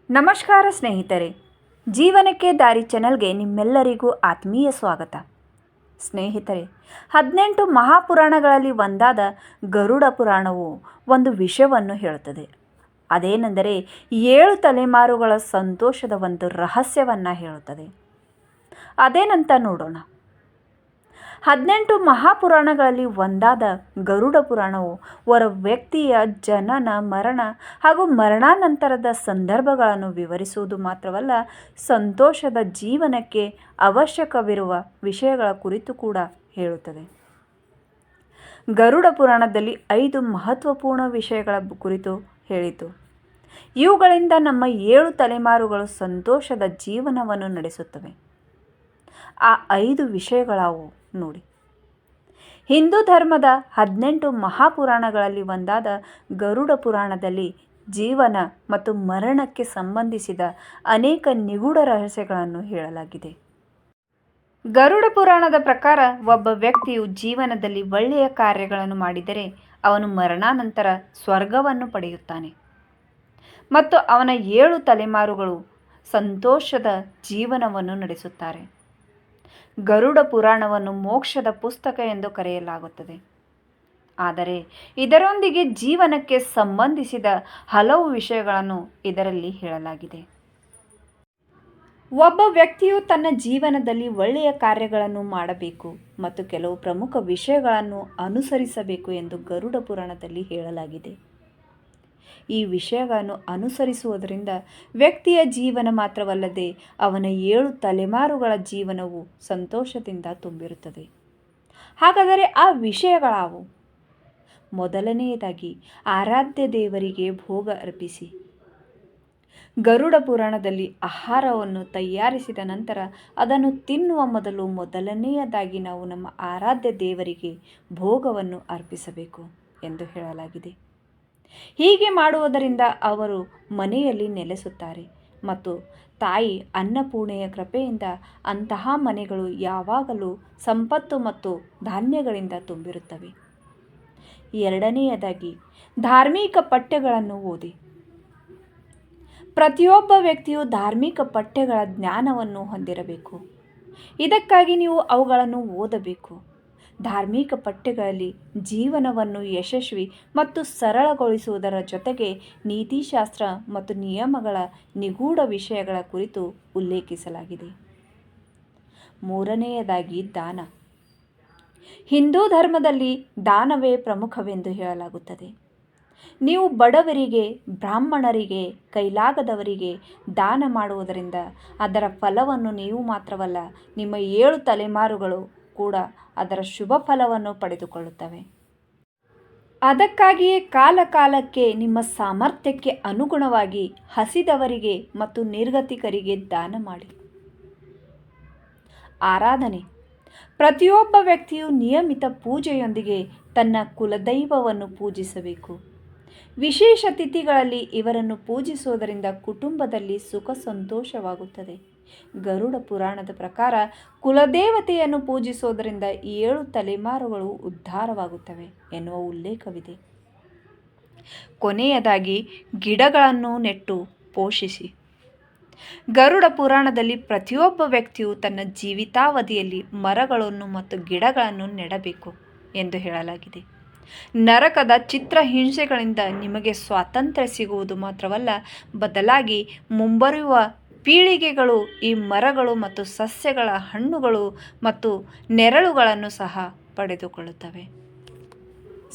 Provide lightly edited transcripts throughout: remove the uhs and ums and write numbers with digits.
ನಮಸ್ಕಾರ ಸ್ನೇಹಿತರೆ, ಜೀವನಕ್ಕೆ ದಾರಿ ಚಾನಲ್ಗೆ ನಿಮ್ಮೆಲ್ಲರಿಗೂ ಆತ್ಮೀಯ ಸ್ವಾಗತ. ಸ್ನೇಹಿತರೆ, 18 ಮಹಾಪುರಾಣಗಳಲ್ಲಿ ಒಂದಾದ ಗರುಡ ಪುರಾಣವು ಒಂದು ವಿಷಯವನ್ನು ಹೇಳುತ್ತದೆ. ಅದೇನೆಂದರೆ 7 ತಲೆಮಾರುಗಳ ಸಂತೋಷದ ಒಂದು ರಹಸ್ಯವನ್ನು ಹೇಳುತ್ತದೆ. ಅದೇನಂತ ನೋಡೋಣ. 18 ಮಹಾಪುರಾಣಗಳಲ್ಲಿ ಒಂದಾದ ಗರುಡ ಪುರಾಣವು ವ್ಯಕ್ತಿಯ ಜನನ, ಮರಣ ಹಾಗೂ ಮರಣಾನಂತರದ ಸಂದರ್ಭಗಳನ್ನು ವಿವರಿಸುವುದು ಮಾತ್ರವಲ್ಲ, ಸಂತೋಷದ ಜೀವನಕ್ಕೆ ಅವಶ್ಯಕವಿರುವ ವಿಷಯಗಳ ಕುರಿತು ಕೂಡ ಹೇಳುತ್ತದೆ. ಗರುಡ ಪುರಾಣದಲ್ಲಿ 5 ಮಹತ್ವಪೂರ್ಣ ವಿಷಯಗಳ ಕುರಿತು ಹೇಳಿತು. ಇವುಗಳಿಂದ ನಮ್ಮ 7 ತಲೆಮಾರುಗಳು ಸಂತೋಷದ ಜೀವನವನ್ನು ನಡೆಸುತ್ತವೆ. ಆ 5 ವಿಷಯಗಳಾವು ನೋಡಿ. ಹಿಂದೂ ಧರ್ಮದ 18 ಮಹಾಪುರಾಣಗಳಲ್ಲಿ ಒಂದಾದ ಗರುಡ ಪುರಾಣದಲ್ಲಿ ಜೀವನ ಮತ್ತು ಮರಣಕ್ಕೆ ಸಂಬಂಧಿಸಿದ ಅನೇಕ ನಿಗೂಢ ರಹಸ್ಯಗಳನ್ನು ಹೇಳಲಾಗಿದೆ. ಗರುಡ ಪುರಾಣದ ಪ್ರಕಾರ ಒಬ್ಬ ವ್ಯಕ್ತಿಯು ಜೀವನದಲ್ಲಿ ಒಳ್ಳೆಯ ಕಾರ್ಯಗಳನ್ನು ಮಾಡಿದರೆ ಅವನು ಮರಣಾನಂತರ ಸ್ವರ್ಗವನ್ನು ಪಡೆಯುತ್ತಾನೆ ಮತ್ತು ಅವನ 7 ತಲೆಮಾರುಗಳು ಸಂತೋಷದ ಜೀವನವನ್ನು ನಡೆಸುತ್ತಾರೆ. ಗರುಡ ಪುರಾಣವನ್ನು ಮೋಕ್ಷದ ಪುಸ್ತಕ ಎಂದು ಕರೆಯಲಾಗುತ್ತದೆ. ಆದರೆ ಇದರೊಂದಿಗೆ ಜೀವನಕ್ಕೆ ಸಂಬಂಧಿಸಿದ ಹಲವು ವಿಷಯಗಳನ್ನು ಇದರಲ್ಲಿ ಹೇಳಲಾಗಿದೆ. ಒಬ್ಬ ವ್ಯಕ್ತಿಯು ತನ್ನ ಜೀವನದಲ್ಲಿ ಒಳ್ಳೆಯ ಕಾರ್ಯಗಳನ್ನು ಮಾಡಬೇಕು ಮತ್ತು ಕೆಲವು ಪ್ರಮುಖ ವಿಷಯಗಳನ್ನು ಅನುಸರಿಸಬೇಕು ಎಂದು ಗರುಡ ಪುರಾಣದಲ್ಲಿ ಹೇಳಲಾಗಿದೆ. ಈ ವಿಷಯಗಳನ್ನು ಅನುಸರಿಸುವುದರಿಂದ ವ್ಯಕ್ತಿಯ ಜೀವನ ಮಾತ್ರವಲ್ಲದೆ ಅವನ 7 ತಲೆಮಾರುಗಳ ಜೀವನವು ಸಂತೋಷದಿಂದ ತುಂಬಿರುತ್ತದೆ. ಹಾಗಾದರೆ ಆ ವಿಷಯಗಳಾವು? ಮೊದಲನೆಯದಾಗಿ, ಆರಾಧ್ಯ ದೇವರಿಗೆ ಭೋಗ ಅರ್ಪಿಸಿ. ಗರುಡ ಪುರಾಣದಲ್ಲಿ ಆಹಾರವನ್ನು ತಯಾರಿಸಿದ ನಂತರ ಅದನ್ನು ತಿನ್ನುವ ಮೊದಲನೆಯದಾಗಿ ನಾವು ನಮ್ಮ ಆರಾಧ್ಯ ದೇವರಿಗೆ ಭೋಗವನ್ನು ಅರ್ಪಿಸಬೇಕು ಎಂದು ಹೇಳಲಾಗಿದೆ. ಹೀಗೆ ಮಾಡುವುದರಿಂದ ಅವರು ಮನೆಯಲ್ಲಿ ನೆಲೆಸುತ್ತಾರೆ ಮತ್ತು ತಾಯಿ ಅನ್ನಪೂರ್ಣೆಯ ಕೃಪೆಯಿಂದ ಅಂತಹ ಮನೆಗಳು ಯಾವಾಗಲೂ ಸಂಪತ್ತು ಮತ್ತು ಧಾನ್ಯಗಳಿಂದ ತುಂಬಿರುತ್ತವೆ. ಎರಡನೆಯದಾಗಿ, ಧಾರ್ಮಿಕ ಪಠ್ಯಗಳನ್ನು ಓದಿ. ಪ್ರತಿಯೊಬ್ಬ ವ್ಯಕ್ತಿಯು ಧಾರ್ಮಿಕ ಪಠ್ಯಗಳ ಜ್ಞಾನವನ್ನು ಹೊಂದಿರಬೇಕು. ಇದಕ್ಕಾಗಿ ನೀವು ಅವುಗಳನ್ನು ಓದಬೇಕು. ಧಾರ್ಮಿಕ ಪಠ್ಯಗಳಲ್ಲಿ ಜೀವನವನ್ನು ಯಶಸ್ವಿ ಮತ್ತು ಸರಳಗೊಳಿಸುವುದರ ಜೊತೆಗೆ ನೀತಿಶಾಸ್ತ್ರ ಮತ್ತು ನಿಯಮಗಳ ನಿಗೂಢ ವಿಷಯಗಳ ಕುರಿತು ಉಲ್ಲೇಖಿಸಲಾಗಿದೆ. ಮೂರನೆಯದಾಗಿ, ದಾನ. ಹಿಂದೂ ಧರ್ಮದಲ್ಲಿ ದಾನವೇ ಪ್ರಮುಖವೆಂದು ಹೇಳಲಾಗುತ್ತದೆ. ನೀವು ಬಡವರಿಗೆ, ಬ್ರಾಹ್ಮಣರಿಗೆ, ಕೈಲಾಗದವರಿಗೆ ದಾನ ಮಾಡುವುದರಿಂದ ಅದರ ಫಲವನ್ನು ನೀವು ಮಾತ್ರವಲ್ಲ, ನಿಮ್ಮ 7 ತಲೆಮಾರುಗಳು ಕೂಡ ಅದರ ಶುಭ ಫಲವನ್ನು ಪಡೆದುಕೊಳ್ಳುತ್ತವೆ. ಅದಕ್ಕಾಗಿಯೇ ಕಾಲಕಾಲಕ್ಕೆ ನಿಮ್ಮ ಸಾಮರ್ಥ್ಯಕ್ಕೆ ಅನುಗುಣವಾಗಿ ಹಸಿದವರಿಗೆ ಮತ್ತು ನಿರ್ಗತಿಕರಿಗೆ ದಾನ ಮಾಡಿ. ಆರಾಧನೆ. ಪ್ರತಿಯೊಬ್ಬ ವ್ಯಕ್ತಿಯು ನಿಯಮಿತ ಪೂಜೆಯೊಂದಿಗೆ ತನ್ನ ಕುಲದೈವವನ್ನು ಪೂಜಿಸಬೇಕು. ವಿಶೇಷ ತಿಥಿಗಳಲ್ಲಿ ಇವರನ್ನು ಪೂಜಿಸುವುದರಿಂದ ಕುಟುಂಬದಲ್ಲಿ ಸುಖ ಸಂತೋಷವಾಗುತ್ತದೆ. ಗರುಡ ಪುರಾಣದ ಪ್ರಕಾರ ಕುಲದೇವತೆಯನ್ನು ಪೂಜಿಸುವುದರಿಂದ 7 ತಲೆಮಾರುಗಳು ಉದ್ಧಾರವಾಗುತ್ತವೆ ಎನ್ನುವ ಉಲ್ಲೇಖವಿದೆ. ಕೊನೆಯದಾಗಿ, ಗಿಡಗಳನ್ನು ನೆಟ್ಟು ಪೋಷಿಸಿ. ಗರುಡ ಪುರಾಣದಲ್ಲಿ ಪ್ರತಿಯೊಬ್ಬ ವ್ಯಕ್ತಿಯು ತನ್ನ ಜೀವಿತಾವಧಿಯಲ್ಲಿ ಮರಗಳನ್ನು ಮತ್ತು ಗಿಡಗಳನ್ನು ನೆಡಬೇಕು ಎಂದು ಹೇಳಲಾಗಿದೆ. ನರಕದ ಚಿತ್ರಹಿಂಸೆಗಳಿಂದ ನಿಮಗೆ ಸ್ವಾತಂತ್ರ್ಯ ಸಿಗುವುದು ಮಾತ್ರವಲ್ಲ, ಬದಲಾಗಿ ಮುಂಬರುವ ಪೀಳಿಗೆಗಳು ಈ ಮರಗಳು ಮತ್ತು ಸಸ್ಯಗಳ ಹಣ್ಣುಗಳು ಮತ್ತು ನೆರಳುಗಳನ್ನು ಸಹ ಪಡೆದುಕೊಳ್ಳುತ್ತವೆ.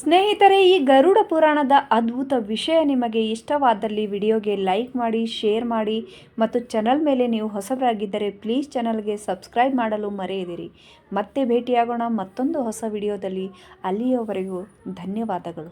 ಸ್ನೇಹಿತರೆ, ಈ ಗರುಡ ಪುರಾಣದ ಅದ್ಭುತ ವಿಷಯ ನಿಮಗೆ ಇಷ್ಟವಾದಲ್ಲಿ ವಿಡಿಯೋಗೆ ಲೈಕ್ ಮಾಡಿ, ಶೇರ್ ಮಾಡಿ ಮತ್ತು ಚಾನಲ್ ಮೇಲೆ ನೀವು ಹೊಸಬರಾಗಿದ್ದರೆ ಪ್ಲೀಸ್ ಚಾನಲ್ಗೆ ಸಬ್ಸ್ಕ್ರೈಬ್ ಮಾಡಲು ಮರೆಯದಿರಿ. ಮತ್ತೆ ಭೇಟಿಯಾಗೋಣ ಮತ್ತೊಂದು ಹೊಸ ವಿಡಿಯೋದಲ್ಲಿ. ಅಲ್ಲಿಯವರೆಗೂ ಧನ್ಯವಾದಗಳು.